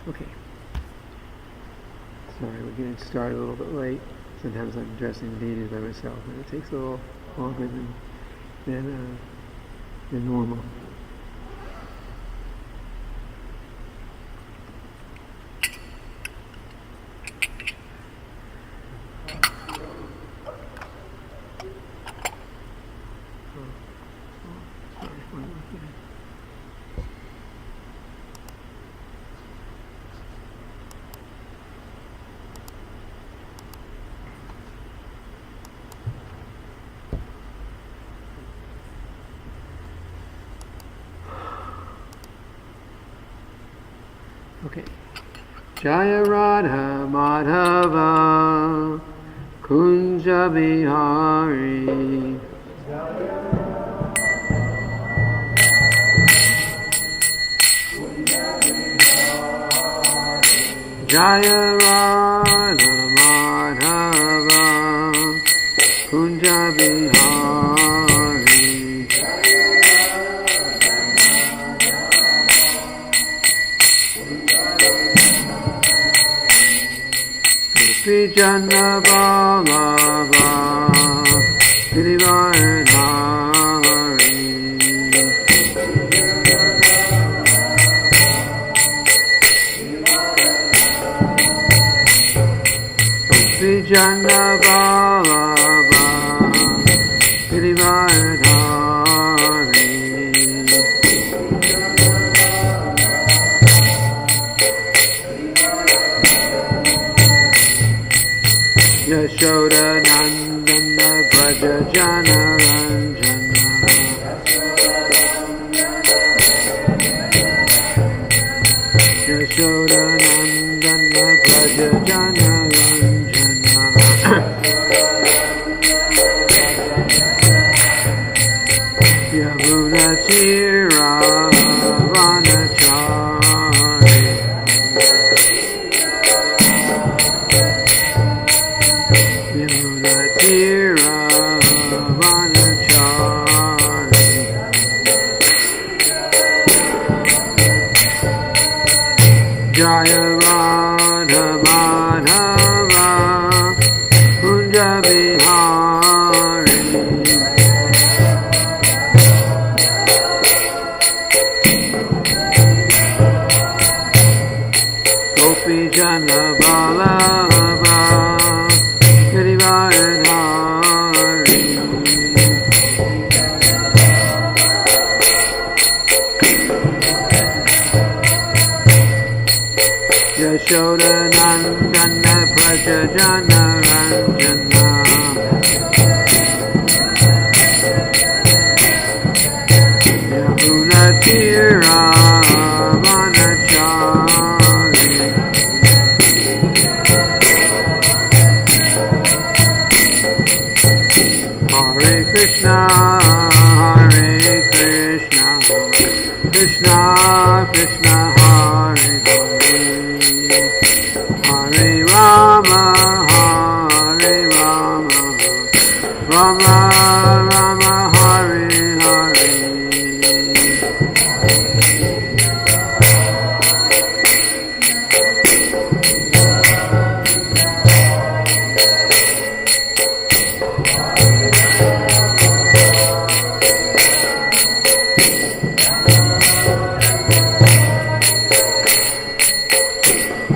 Okay. Sorry, we're getting started a little bit late. Sometimes I'm addressing deities by myself, and it takes a little longer than normal. Okay. Jaya Radha Madhava Kunja Bihari Jaya Radha Madhava Kunja Bihari Vijana Ballabha Girivaradhari Vijana Ballabha Girivaradhari Yashoda Nandana Braja Jana Ranjana Yashoda Nandana Braja Jana Ranjana Yamuna Tira Vanachari Yamuna Tira Vanachari Jaya Radha Madhava Kunja Bihari Gopi Jana Ballabha Girivaradhari Yashoda Nandana Braja Jana Ranjana Yamuna Tira Vanachari Hare Krishna, Hare Krishna, Krishna Krishna, Hare Hare, Hare Rama, Hare Rama, Rama Rama, Hare Hare.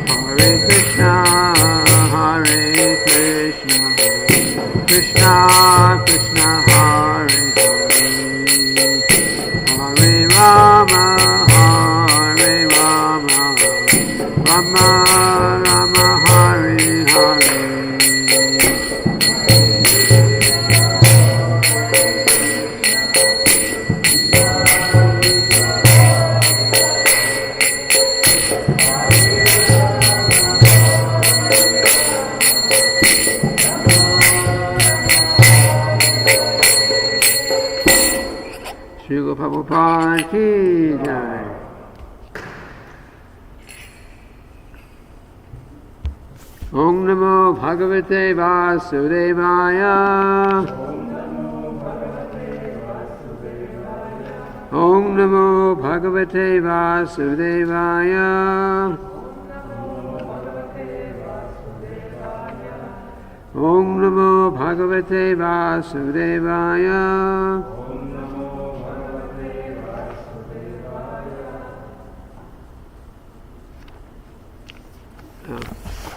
Hare Krishna, Hare Krishna, Krishna Krishna, Hare Hare, Hare Rama, Hare Rama, Rama Rama, Hare Hare. Srila Prabhupada ki jai. Om Namo Bhagavate Vasudevaya. Om Namo Bhagavate Vasudevaya. Om Namo Bhagavate Vasudevaya.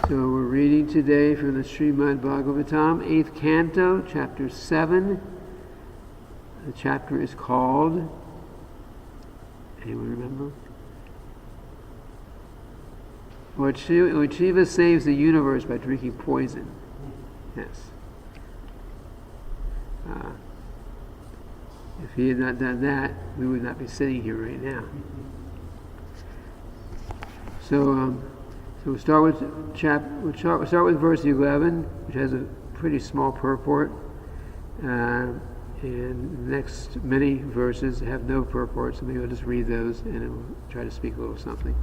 So we're reading today from the Srimad-bhagavatam, 8th Canto, Chapter 7. The chapter is called, anyone remember? What Shiva saves the universe by drinking poison. Yes. If he had not done that, we would not be sitting here right now. So we'll start with we'll start with verse 11, which has a pretty small purport, and the next many verses have no purport. So maybe I'll just read those and we'll try to speak a little something.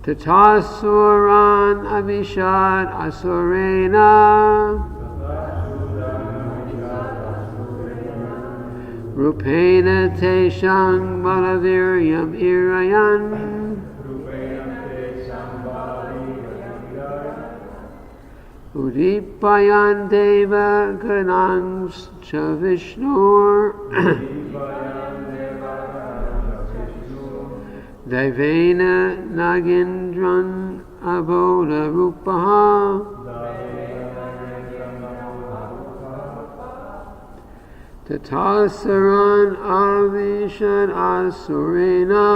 Tatasuran avishad asurena Rupena teshang balaviryam irayan Udipayan deva ganans cha vishnur Daivena nagindran aboda rupaha Tatasaran avishad asurena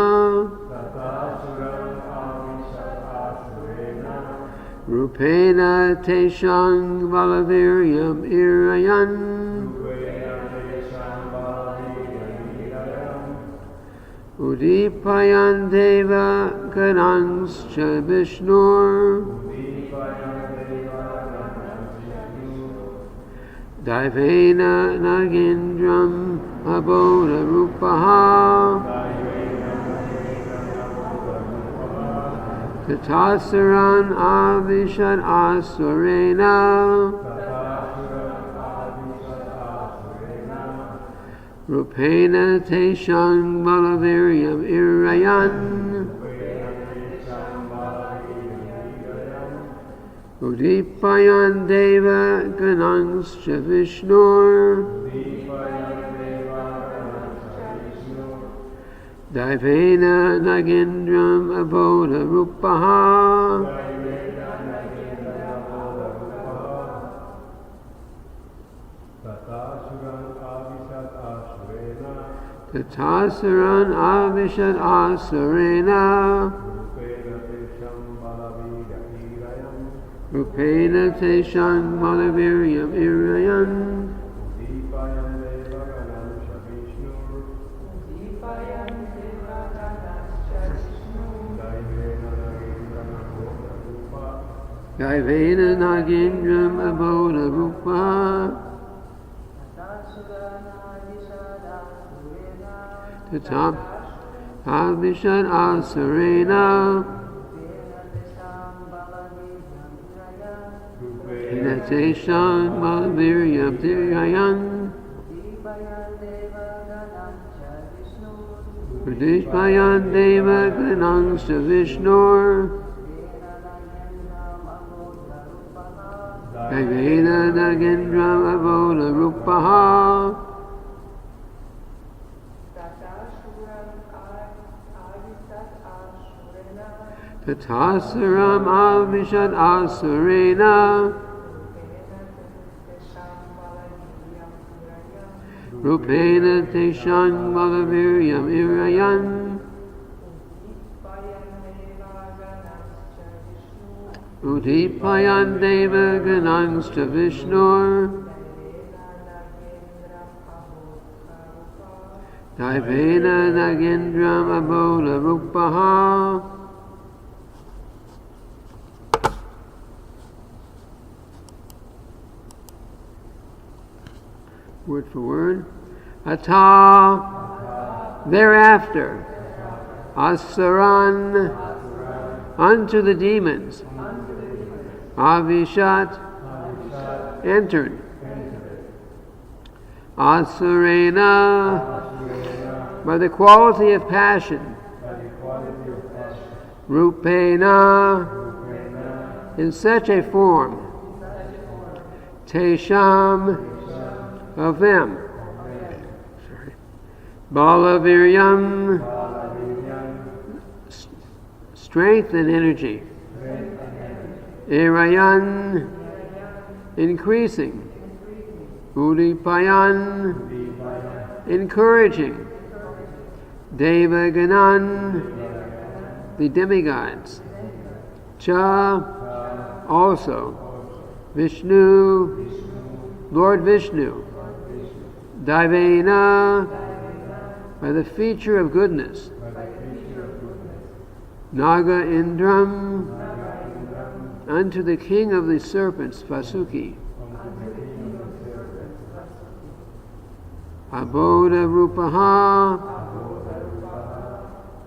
Rupena teshang valaviryam irayan Udipayan deva ganans cha vishnur Daivena nagindram aboda rupaha Tatasaran avishad asurena Rupena teshang balaviryam irayan Udipayan deva ganans cha vishnur Daivena nagindram aboda rupaha Tatasaran avishad asurena Rupena teshang balaviryam irayan Daivena nagindram aboda rupa Tatam avishad asurena Teshang balaviryam irayan Udipayan deva ganans cha vishnur Daivena nagindram aboda rupaha Tatasaram avishad asurena Rupena teshang balaviryam irayan Udipayan deva ganans cha vishnur Daivena nagindram aboda rupaha Word for word. Ata, thereafter. Asuran, unto the demons. Avishat, entered. Asurena, by the quality of passion. Rupena, in such a form, Tesham, of them, Balaviryam, strength and energy, Erayan, increasing, Udipayan, encouraging, Devaganan, the demigods, Cha, also, Vishnu, Lord Vishnu, Daivena, by the feature of goodness, Naga Indram, unto the king of the serpents, Vasuki, Aboda Rupaha,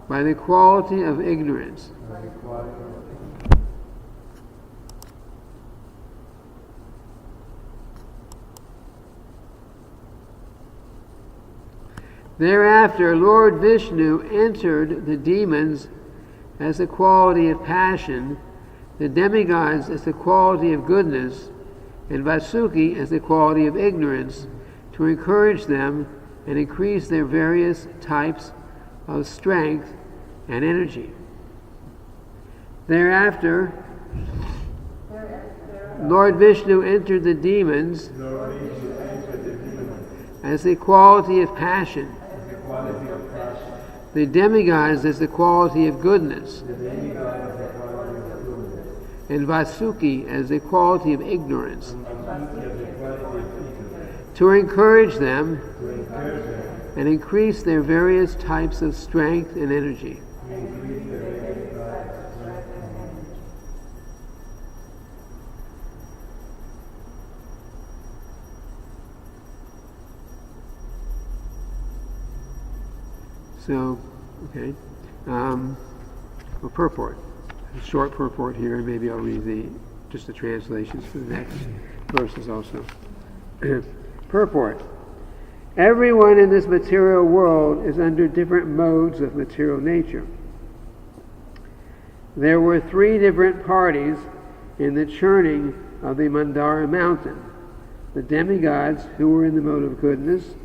by the quality of ignorance. Thereafter, Lord Vishnu entered the demons as the quality of passion, the demigods as the quality of goodness, and Vasuki as the quality of ignorance, to encourage them and increase their various types of strength and energy. Thereafter, Lord Vishnu entered the demons as the quality of passion, the demigods as the quality of goodness, and Vasuki as the quality of ignorance, to encourage them and increase their various types of strength and energy. So, okay, a purport, a short purport here, and maybe I'll read just the translations for the next verses also. Purport. Everyone in this material world is under different modes of material nature. There were 3 different parties in the churning of the Mandara mountain: the demigods who were in the mode of goodness,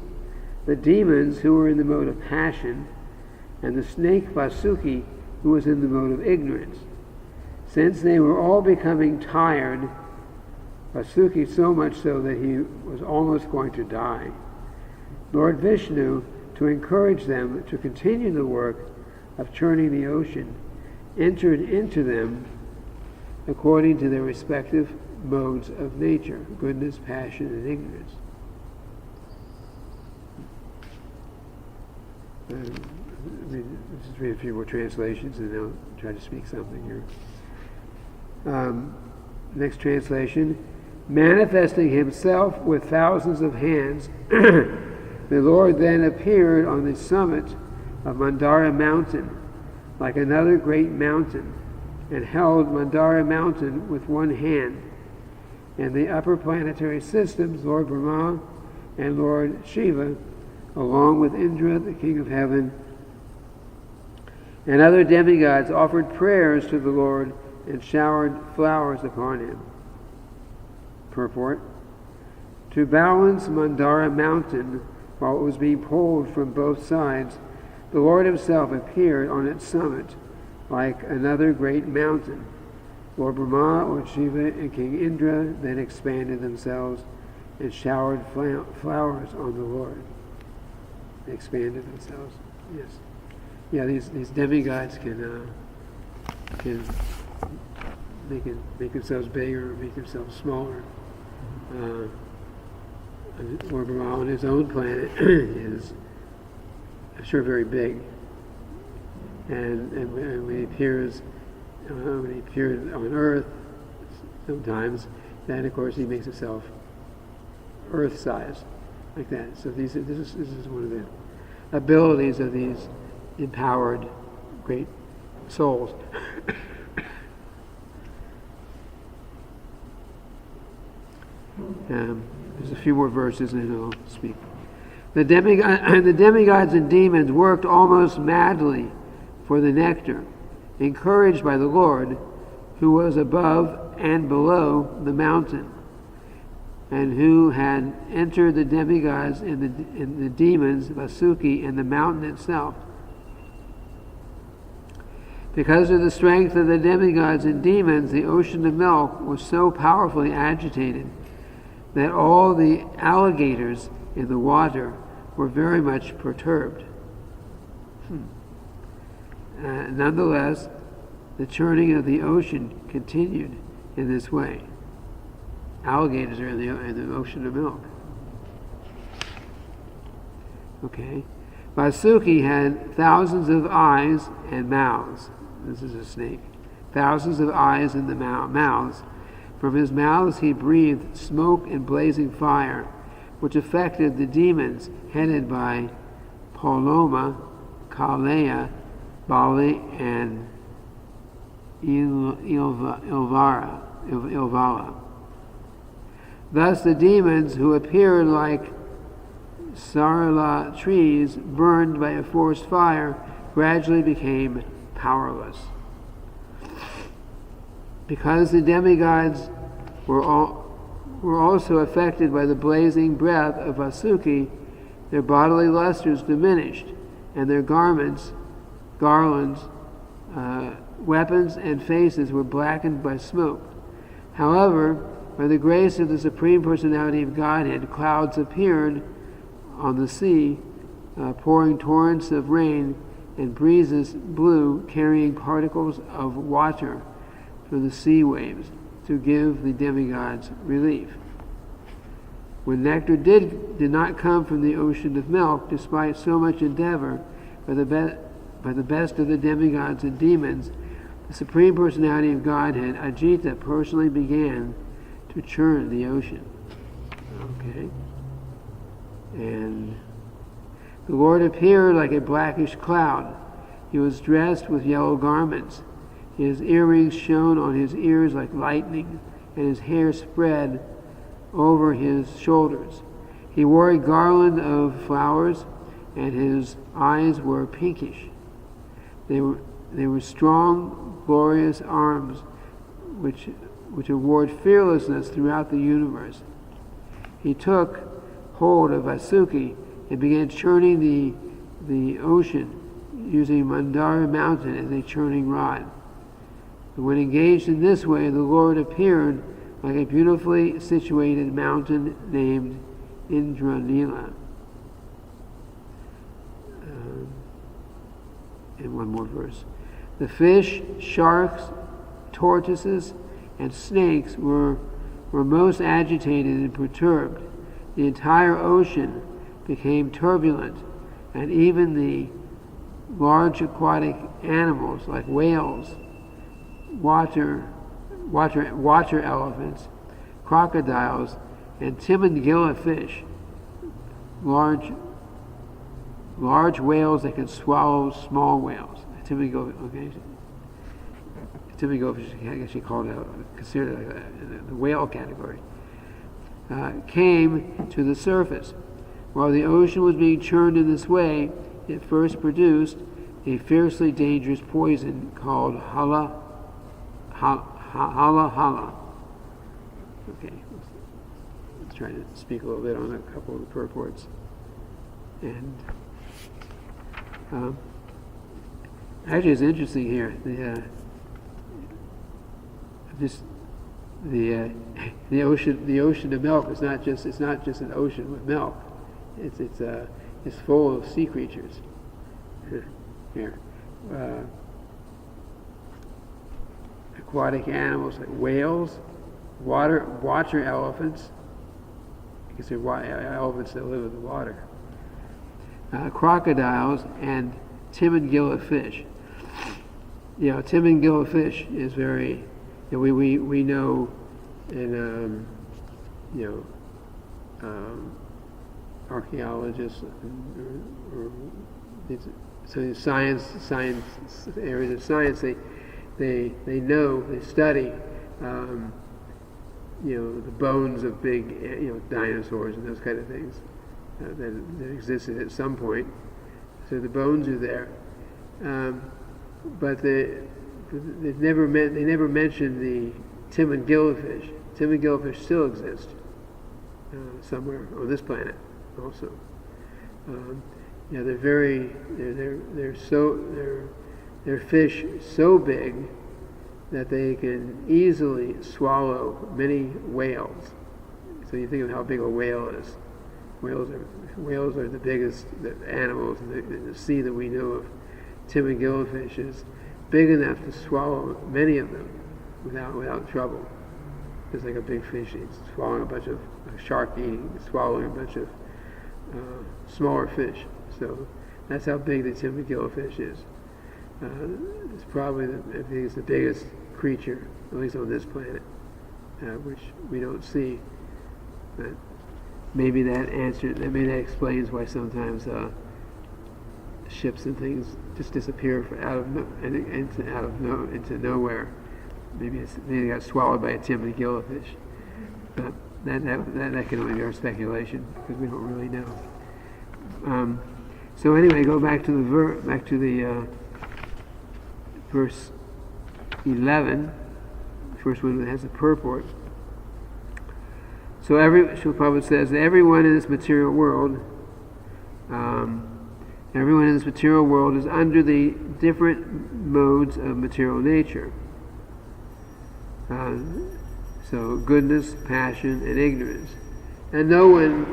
the demons who were in the mode of passion, and the snake Vasuki who was in the mode of ignorance. Since they were all becoming tired, Vasuki so much so that he was almost going to die, Lord Vishnu, to encourage them to continue the work of churning the ocean, entered into them according to their respective modes of nature: goodness, passion, and ignorance. Just read a few more translations and I'll try to speak something here. Next translation. Manifesting himself with thousands of hands, the Lord then appeared on the summit of Mandara mountain, like another great mountain, and held Mandara mountain with one hand. And the upper planetary systems, Lord Brahma and Lord Siva, along with Indra, the king of heaven, and other demigods, offered prayers to the Lord and showered flowers upon him. Purport. To balance Mandara mountain while it was being pulled from both sides, the Lord himself appeared on its summit like another great mountain. Lord Brahma, Lord Shiva, and King Indra then expanded themselves and showered flowers on the Lord. They expanded themselves. Yes. Yeah, these demigods can make themselves bigger or make themselves smaller. Lord Brahma on his own planet is, I'm sure, very big. And when he appears on Earth, sometimes, then of course he makes himself Earth-size, like that. So this is one of the abilities of these empowered great souls. There's a few more verses and then I'll speak. The demigods and demons worked almost madly for the nectar, encouraged by the Lord, who was above and below the mountain, and who had entered the demigods and the demons, Vasuki, and the mountain itself. Because of the strength of the demigods and demons, the ocean of milk was so powerfully agitated that all the alligators in the water were very much perturbed. Nonetheless, the churning of the ocean continued in this way. Alligators are in the ocean of milk. Okay. Vasuki had thousands of eyes and mouths. This is a snake. Thousands of eyes in the mouths. From his mouths he breathed smoke and blazing fire, which affected the demons headed by Poloma, Kalea, Bali, and Ilvala. Thus the demons, who appeared like sarla trees burned by a forced fire, gradually became powerless. Because the demigods were also affected by the blazing breath of Vasuki, their bodily lusters diminished, and their garments, garlands, weapons, and faces were blackened by smoke. However, by the grace of the Supreme Personality of Godhead, clouds appeared on the sea, pouring torrents of rain, and breezes blew, carrying particles of water from the sea waves to give the demigods relief. When nectar did not come from the ocean of milk, despite so much endeavor by the best of the demigods and demons, the Supreme Personality of Godhead, Ajita, personally began to churn the ocean. Okay? And the Lord appeared like a blackish cloud. He was dressed with yellow garments. His earrings shone on his ears like lightning, and his hair spread over his shoulders. He wore a garland of flowers, and his eyes were pinkish. They were strong, glorious arms which award fearlessness throughout the universe. He took hold of Vasuki and began churning the ocean using Mandara mountain as a churning rod. And when engaged in this way, the Lord appeared like a beautifully situated mountain named Indranila. And one more verse. The fish, sharks, tortoises, and snakes were most agitated and perturbed. The entire ocean became turbulent, and even the large aquatic animals like whales, water elephants, crocodiles, and Timangilla fish, large whales that can swallow small whales. Timangilla fish, I guess you called it, considered it the whale category, came to the surface. While the ocean was being churned in this way, it first produced a fiercely dangerous poison called hala. Okay, let's try to speak a little bit on a couple of the purports. And actually, it's interesting here. The ocean of milk is not just an ocean with milk. It's full of sea creatures. Here, aquatic animals like whales, water elephants. You can say elephants that live in the water. Crocodiles and Timangilla fish. Timangilla fish is very. We know in archaeologists or so science areas of science they study the bones of big dinosaurs and those kind of things that existed at some point. So the bones are there, but they never mentioned the Tim and gillfish. Tim and gillfish still exist somewhere on this planet, also. They're fish so big that they can easily swallow many whales. So you think of how big a whale is. Whales are the biggest animals in the sea that we know of. Tim and gillfish is big enough to swallow many of them without trouble. It's like a big fish eats, swallowing a bunch of a shark swallowing a bunch of smaller fish. So that's how big the Tim and gillfish is. It's probably I think it's the biggest creature, at least on this planet, which we don't see. But maybe that explains why sometimes ships and things just disappear into nowhere. Maybe they got swallowed by a Tim and gillfish. But that can only be our speculation because we don't really know. So anyway, go back to the verse 11, the first one that has a purport. So Srila Prabhupada says that everyone in this material world is under the different modes of material nature. So goodness, passion, and ignorance. And no one,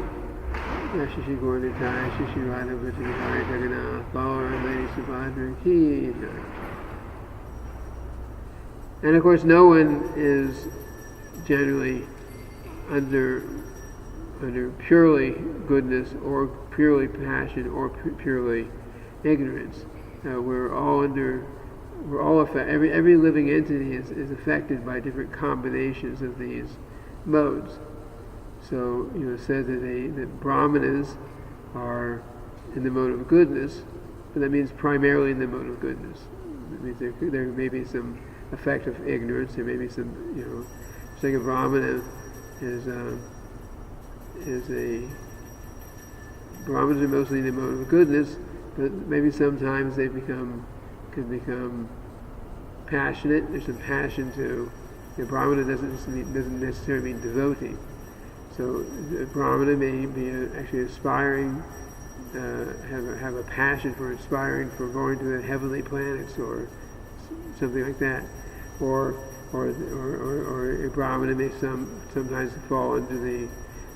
and of course no one is generally under purely goodness or purely passion or purely ignorance. We're all affected. Every living entity is affected by different combinations of these modes. So it says that brahmanas are in the mode of goodness, but that means primarily in the mode of goodness. That means there may be some effect of ignorance. There may be some, just like a brahmana Brahmanas are mostly in the mode of goodness, but maybe sometimes they can become passionate. There's some passion to Brahmana doesn't necessarily mean devotee. So a Brahmana may be actually aspiring, have a passion for aspiring for going to the heavenly planets or something like that, or a Brahmana may sometimes fall into the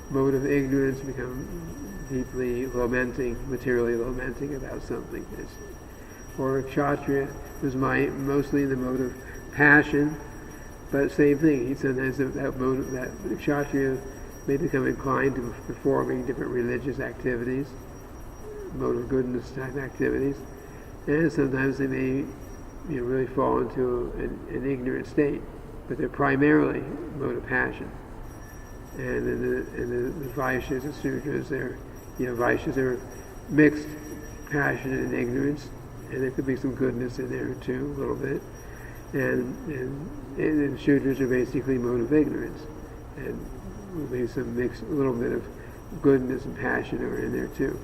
mode of ignorance, become deeply materially lamenting about something. Or a Kshatriya was mostly in the mode of passion, but same thing. Sometimes that Kshatriya may become inclined to performing different religious activities, mode of goodness type activities, and sometimes they may really fall into an ignorant state, but they're primarily mode of passion. And in the Vaishyas and Sudras, Vaishyas are mixed passion and ignorance, and there could be some goodness in there too, a little bit. And Sudras are basically mode of ignorance, and maybe some mix, a little bit of goodness and passion are in there too.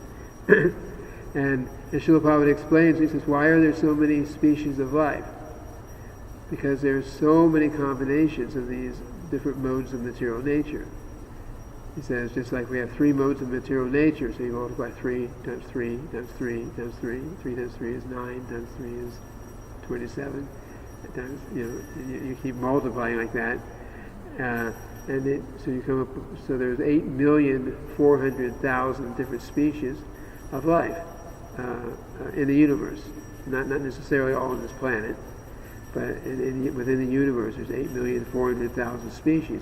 And Srila Prabhupada explains, he says, why are there so many species of life? Because there's so many combinations of these different modes of material nature. He says, just like we have 3 modes of material nature, so you multiply 3 times 3 times 3 times 3, 3 times 3 is 9, times 3 is 27, times, you keep multiplying like that. So you come up, so there's 8,400,000 different species of life in the universe. Not necessarily all on this planet, but within the universe there's 8,400,000 species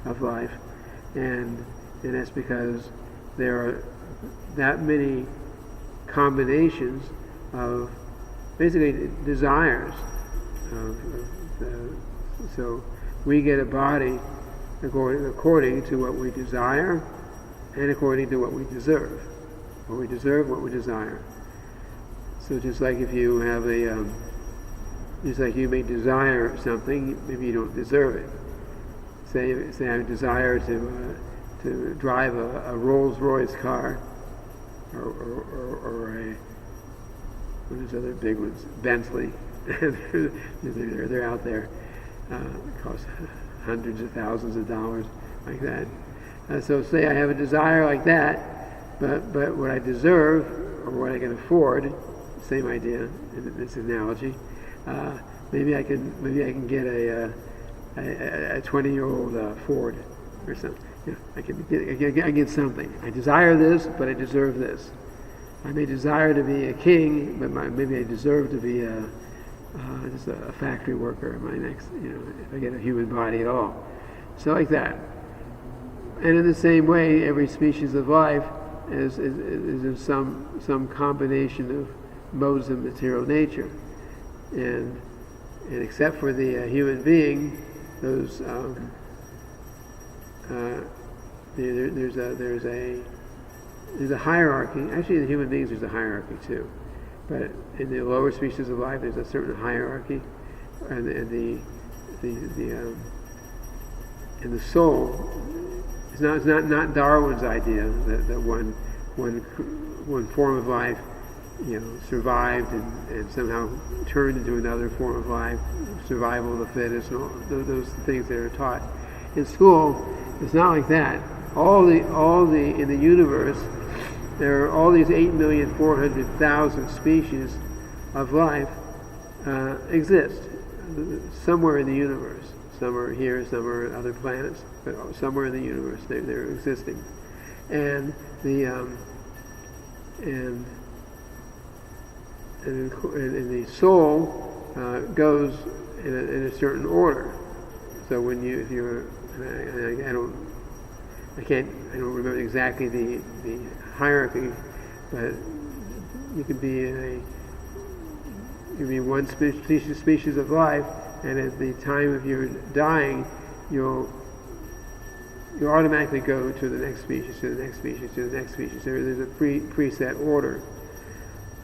of life, and that's because there are that many combinations of basically desires. So we get a body according to what we desire and according to what we deserve. What we deserve, what we desire. So just like if you have just like you may desire something, maybe you don't deserve it. Say I desire to drive a Rolls-Royce car, or a, what are those other big ones? Bentley. they're out there. It costs hundreds of thousands of dollars, like that. So say I have a desire like that, but what I deserve or what I can afford, same idea in this analogy. Maybe I can get a 20-year-old Ford or something. I get something. I desire this, but I deserve this. I may desire to be a king, but maybe I deserve to be just a factory worker in my next, if I get a human body at all. So like that. And in the same way, every species of life is in some combination of modes of material nature. And except for the human being, those there's a hierarchy. Actually, in the human beings, there's a hierarchy too. But in the lower species of life, there's a certain hierarchy, and the soul. It's not Darwin's idea that one form of life, survived and somehow turned into another form of life, survival of the fittest, and all those things that are taught in school. It's not like that. In the universe, there are all these 8,400,000 species of life exist somewhere in the universe. Some are here, some are on other planets, but somewhere in the universe they're existing. And the soul goes in a certain order. So when I don't remember exactly the hierarchy, but you could be one species of life, and at the time of your dying, you'll automatically go to the next species, to the next species, to the next species. There's a preset order,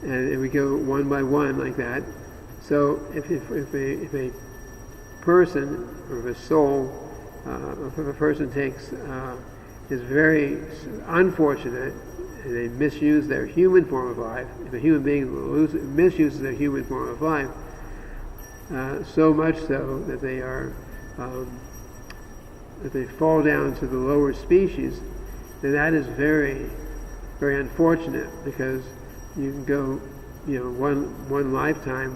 and we go one by one like that. So if a person or if a soul, if a person is very unfortunate and they misuse their human form of life, if a human being misuses their human form of life, so much so that they fall down to the lower species, then that is very, very unfortunate, because you can go, one lifetime,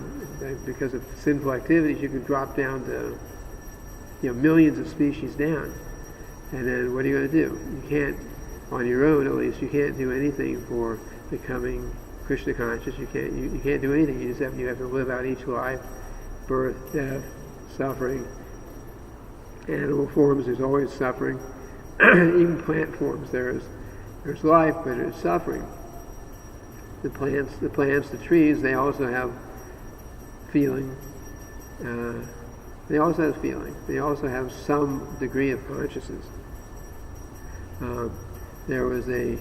because of sinful activities, you can drop down to, millions of species down. And then what are you going to do? You can't, on your own at least, you can't do anything for becoming Krishna conscious. You can't do anything. You have to live out each life, birth, death, suffering. Animal forms, there's always suffering. Even plant forms, there's life, but there's suffering. The plants, the trees, they also have feeling. They also have feeling. They also have some degree of consciousness. There was a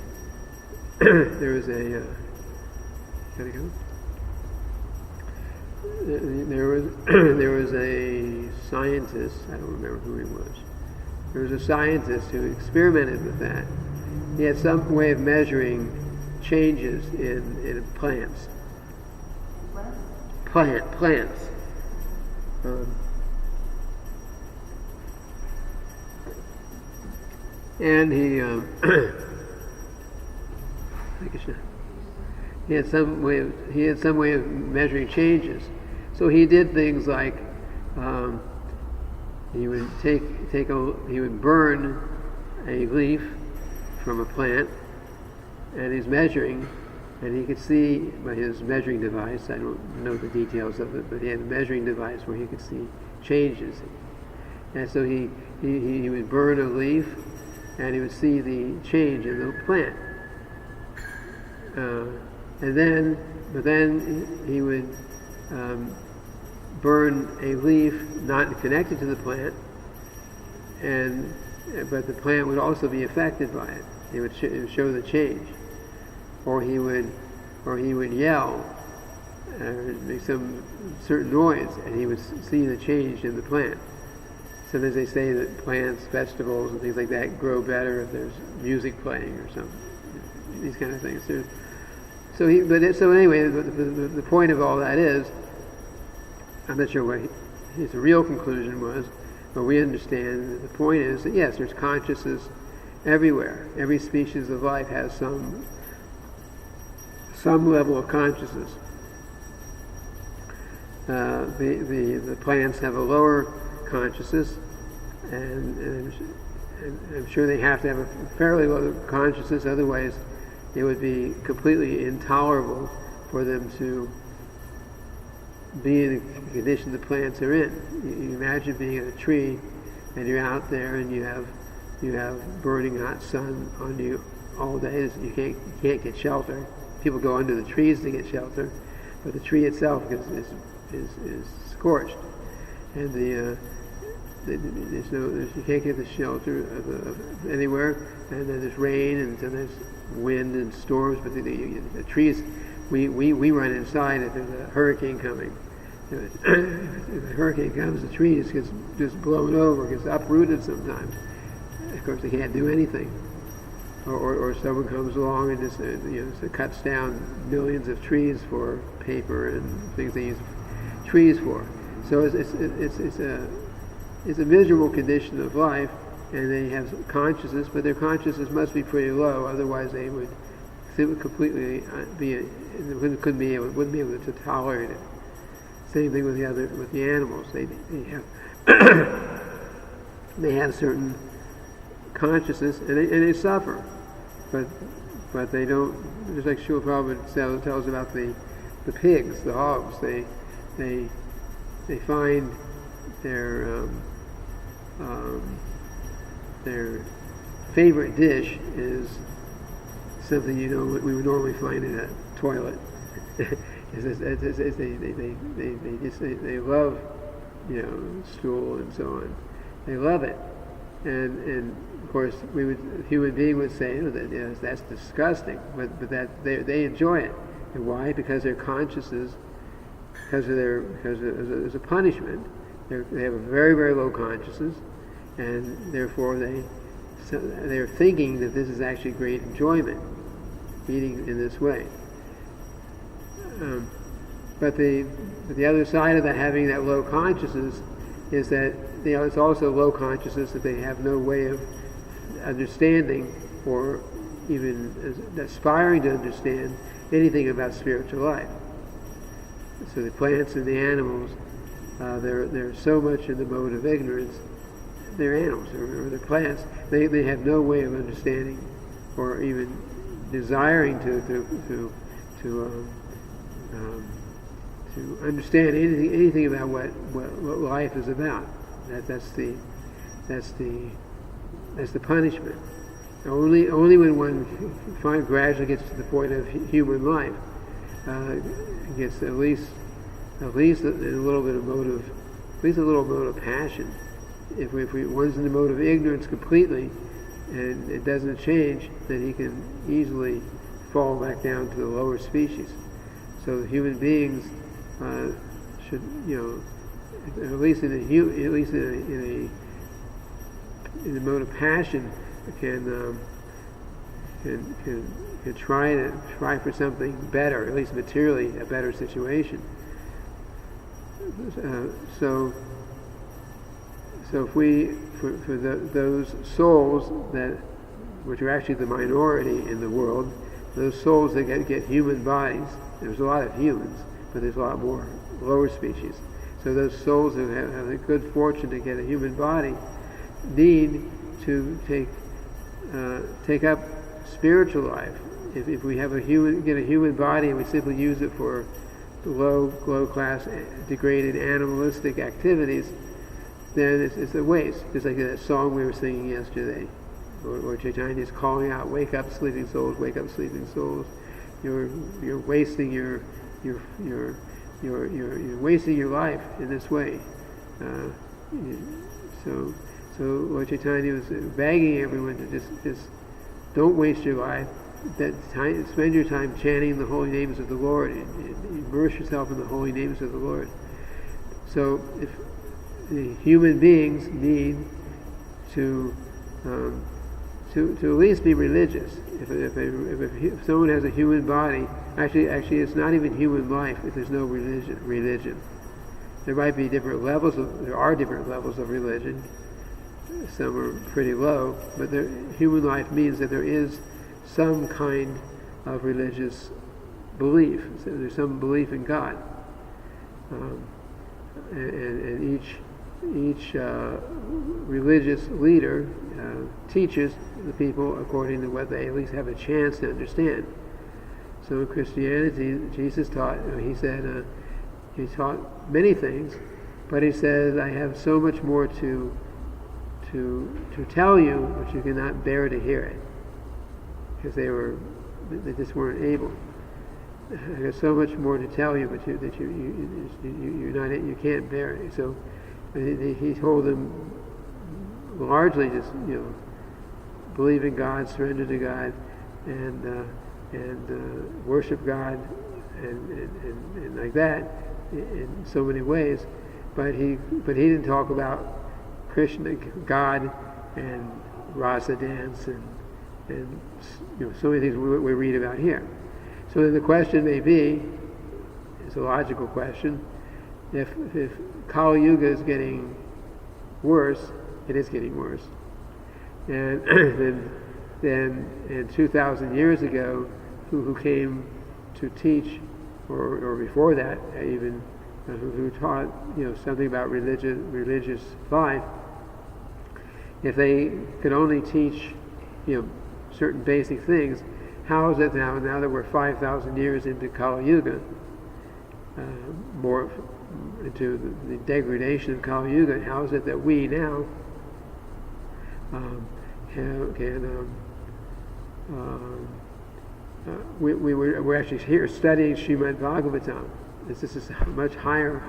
scientist, I don't remember who he was. There was a scientist who experimented with that. He had some way of measuring changes in plants. Plants. And he had some way of measuring changes. So he did things like he would burn a leaf from a plant, and he's measuring, and he could see by his measuring device. I don't know the details of it, but he had a measuring device where he could see changes. And so he would burn a leaf, and he would see the change in the plant. But then he would burn a leaf not connected to the plant, but the plant would also be affected by it. It would show the change. Or he would yell, make some certain noise, and he would see the change in the plant. Sometimes they say that plants, vegetables, and things like that grow better if there's music playing or something. These kind of things. So anyway, the point of all that is I'm not sure what his real conclusion was, but we understand that the point is that yes, there's consciousness everywhere. Every species of life has some level of consciousness. The plants have a lower consciousness, and I'm sure they have to have a fairly low consciousness, otherwise it would be completely intolerable for them to be in the condition the plants are in. You imagine being in a tree and you're out there and you have burning hot sun on you all day. You can't get shelter. People go under the trees to get shelter, but the tree itself is scorched, and you can't get the shelter of anywhere. And then there's rain, and then there's wind and storms. But the trees, we run inside if there's a hurricane coming. If a hurricane comes, the tree gets just blown over, gets uprooted sometimes. Of course, they can't do anything. Or someone comes along and just cuts down millions of trees for paper and things they use trees for. So it's a miserable condition of life, and they have consciousness, but their consciousness must be pretty low, otherwise they would completely wouldn't be able to tolerate it. Same thing with the animals. They have they have certain consciousness, and they suffer, but they don't. Just like Srila Prabhupada tells about the pigs, the hogs. They find their favorite dish is something we would normally find in a toilet. They love stool and so on. They love it, and of course a human being would say that that's disgusting, but that they enjoy it. And why? Because their consciousness, because as a punishment, they have a very, very low consciousness, and therefore they're thinking that this is actually great enjoyment, eating in this way. But the other side of that, having that low consciousness, is that it's also low consciousness that they have no way of understanding or even aspiring to understand anything about spiritual life. So the plants and the animals, they're so much in the mode of ignorance. They're animals or they're plants. They have no way of understanding or even desiring to understand anything about what life is about. That's the punishment. Only when one gradually gets to the point of human life, gets at least a little bit of motive, at least a little mode of passion. If one's in the mode of ignorance completely, and it doesn't change, then he can easily fall back down to the lower species. So human beings should, at least in the mode of passion, can try for something better, at least materially, a better situation. So if for those souls which are actually the minority in the world, those souls that get human bodies, there's a lot of humans, but there's a lot more lower species. So those souls who have the good fortune to get a human body need to take up spiritual life. If we have get a human body and we simply use it for low class, degraded animalistic activities, then it's a waste. Just like that song we were singing yesterday, where Chaitanya is calling out, "Wake up, sleeping souls! Wake up, sleeping souls! You're wasting you're wasting your life in this way." So Lord Chaitanya was begging everyone to just don't waste your life. Spend your time chanting the holy names of the Lord. Immerse yourself in the holy names of the Lord. So if the human beings need to at least be religious. If someone has a human body, actually it's not even human life if there's no religion. there might be different levels there are different levels of religion. Some are pretty low, but human life means that there is some kind of religious belief. So there's some belief in God, and each religious leader teaches the people according to what they at least have a chance to understand. So in Christianity, Jesus taught. He taught many things, but he says, "I have so much more to tell you, but you cannot bear to hear it," because they just weren't able. I have so much more to tell you, but you can't bear it. So he told them largely just believe in God, surrender to God, and worship God, and like that in so many ways. But he didn't talk about Krishna, God, and rasa dance, and so many things we read about here. So then the question may be, it's a logical question, if Kali Yuga is getting worse, it is getting worse, and then 2,000 years ago, who came to teach, or before that even, who taught something about religious life, if they could only teach certain basic things, how is it now that we're 5,000 years into Kali Yuga, more into the degradation of Kali Yuga, how is it that we now we're actually here studying Srimad-bhagavatam. This is much higher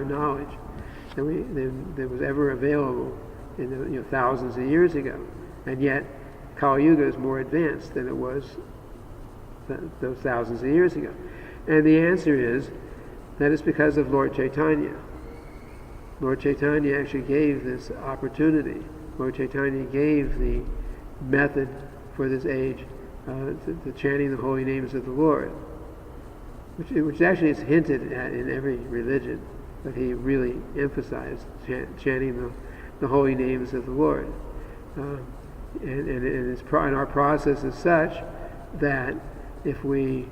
knowledge than was ever available in the thousands of years ago, and yet Kali Yuga is more advanced than it was those thousands of years ago. And the answer is that it's because of Lord Chaitanya. Lord Chaitanya actually gave this opportunity. Lord Chaitanya gave the method for this age, the chanting the holy names of the Lord, which actually is hinted at in every religion, but he really emphasized chanting the holy names of the Lord. And our process is such that if we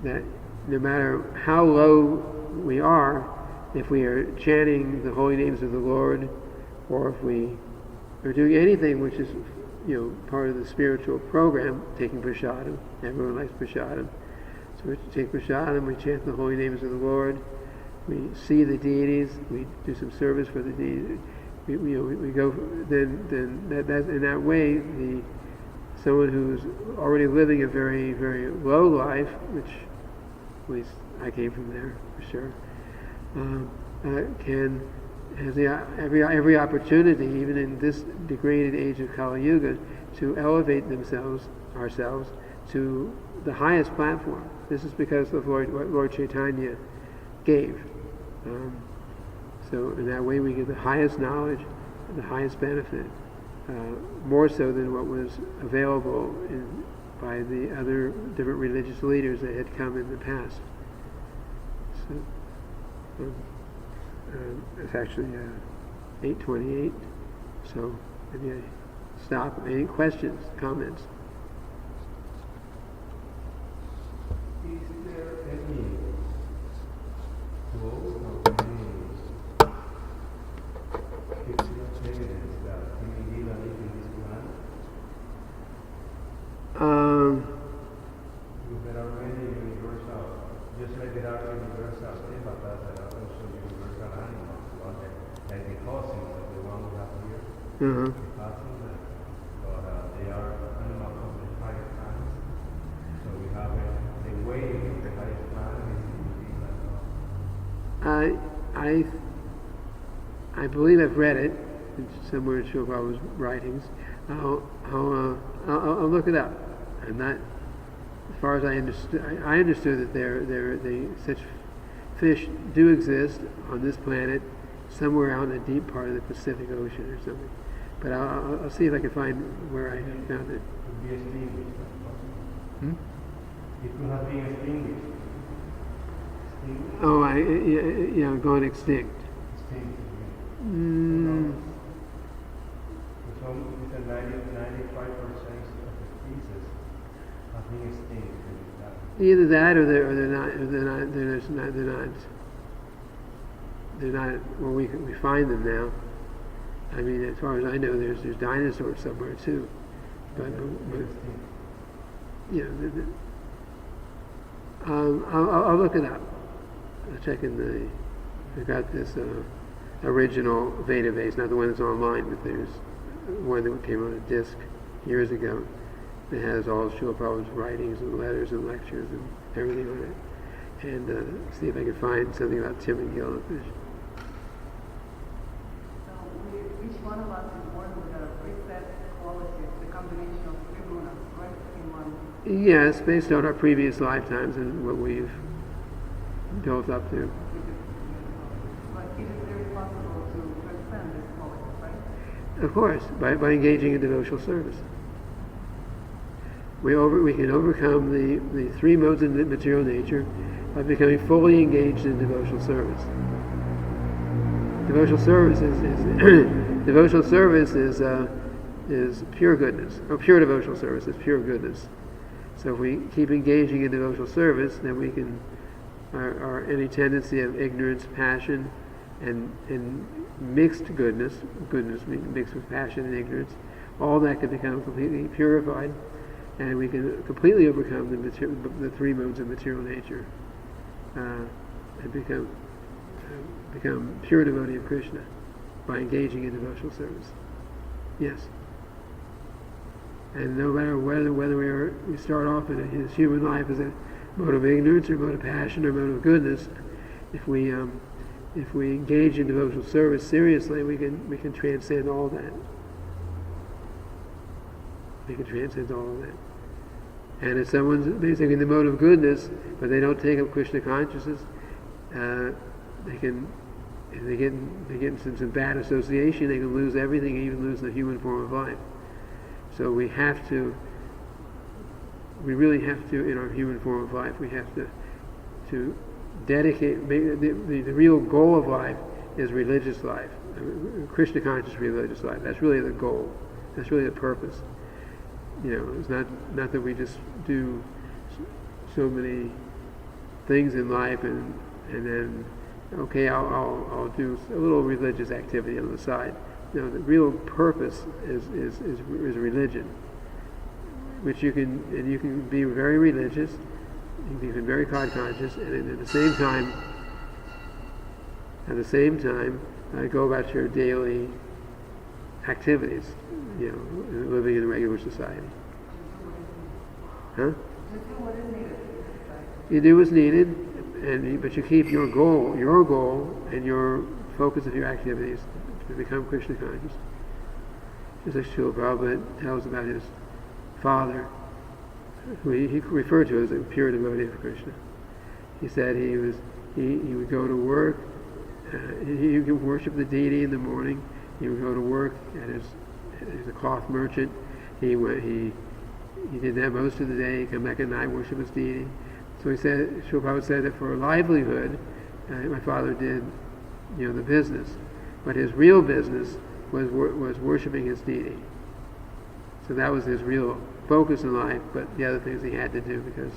that no matter how low we are, if we are chanting the holy names of the Lord, or if we are doing anything which is part of the spiritual program, taking prasadam, everyone likes prasadam, so we take prasadam, we chant the holy names of the Lord, we see the deities, we do some service for the deities. We go then that in that way, someone who's already living a very, very low life, which at least I came from there for sure, has every opportunity, even in this degraded age of Kali Yuga, to elevate ourselves to the highest platform. This is because of what Lord Chaitanya gave. So in that way we get the highest knowledge, the highest benefit, more so than what was available by the other different religious leaders that had come in the past. So it's actually 8:28. So maybe I stop. Any questions, comments? Is there any quote or evidence that he did anything in this plan? There are many universal, just like there are universal devatas, there are also universal animals, like the cousins of the one we have here. Uh-huh. The cousins, but they are animals of the highest plans. So we have the way of the highest plan is in I believe I've read it. It's somewhere in Srila Prabhupada's writings. I'll look it up. I'm not, as far as I understood that such fish do exist on this planet, somewhere out in the deep part of the Pacific Ocean or something. But I'll see if I can find where I found it. could be extinguished. Hmm? It could have been extinguished. extinct? Oh, gone extinct. Extinct. Mm, It's a 95% of the species have been extinct. either that, or they're not. Well, we find them now. I mean, as far as I know, there's dinosaurs somewhere too, but I'll look it up. I'll check in the. I got this original database, not the one that's online, but there's one that came on a disc years ago that has all Srila Prabhupada's writings and letters and lectures and everything on it. And see if I can find something about Tim and Gillifish. So each one of us is born with a preset qualities, the combination of three gunas, right? In one. Yes, based on our previous lifetimes and what we've built up to. But it is very possible to transcend this quality, right? Of course, by engaging in devotional service. We can overcome the three modes of material nature by becoming fully engaged in devotional service. Devotional service is pure goodness, or pure devotional service is pure goodness. So if we keep engaging in devotional service, then we can any tendency of ignorance, passion, and mixed goodness mixed with passion and ignorance, all that can become completely purified, and we can completely overcome the three modes of material nature and become pure devotee of Krishna by engaging in devotional service. Yes. And no matter whether we start off in his human life as a mode of ignorance or mode of passion or mode of goodness, if we engage in devotional service seriously, we can transcend all that. We can transcend all of that. And if someone's basically in the mode of goodness, but they don't take up Krishna consciousness, they get into some bad association, they can lose everything, even lose the human form of life. So we really have to, in our human form of life, we have to dedicate, the real goal of life is religious life, Krishna conscious religious life. That's really the goal. That's really the purpose. It's not that we just do so many things in life and then, okay, I'll do a little religious activity on the side. No, the real purpose is religion, which you can be very religious, you can be very God conscious, and at the same time, go about your daily activities, living in a regular society. Huh? You do what's needed, but you keep your goal, and your focus of your activities to become Krishna conscious. Just like Srila Prabhupada tells about his father, who he referred to as a pure devotee of Krishna. He said he would go to work, he would worship the deity in the morning. He would go to work as a cloth merchant. He did that most of the day. He'd come back at night, worship his deity. So he said, Srila Prabhupada said that for a livelihood, my father did, the business, but his real business was worshiping his deity. So that was his real focus in life. But the other things he had to do, because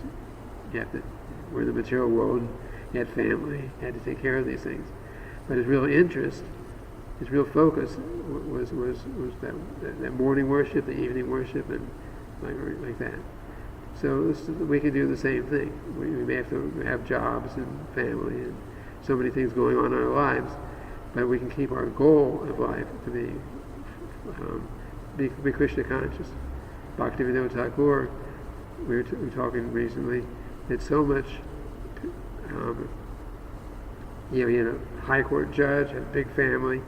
we're in the material world, he had family, he had to take care of these things. But his real interest, his real focus was that morning worship, the evening worship, and like that. So we can do the same thing. We may have to have jobs and family and so many things going on in our lives, but we can keep our goal of life to be Krishna conscious. Bhaktivinoda Thakur, we were talking recently, did so much. He had a high court judge, had a big family,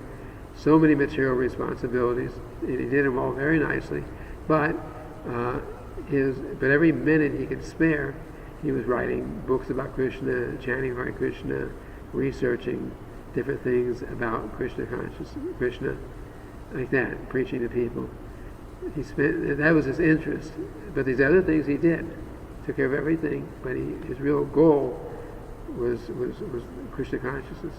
so many material responsibilities, and he did them all very nicely. But every minute he could spare, he was writing books about Krishna, chanting Hare Krishna, researching different things about Krishna consciousness, Krishna, like that, preaching to people. That was his interest. But these other things he did, took care of everything. But his real goal was Krishna consciousness.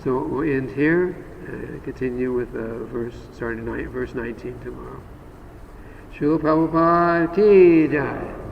So we'll end here and continue with verse 19 tomorrow. Srila Prabhupada Ki Jai.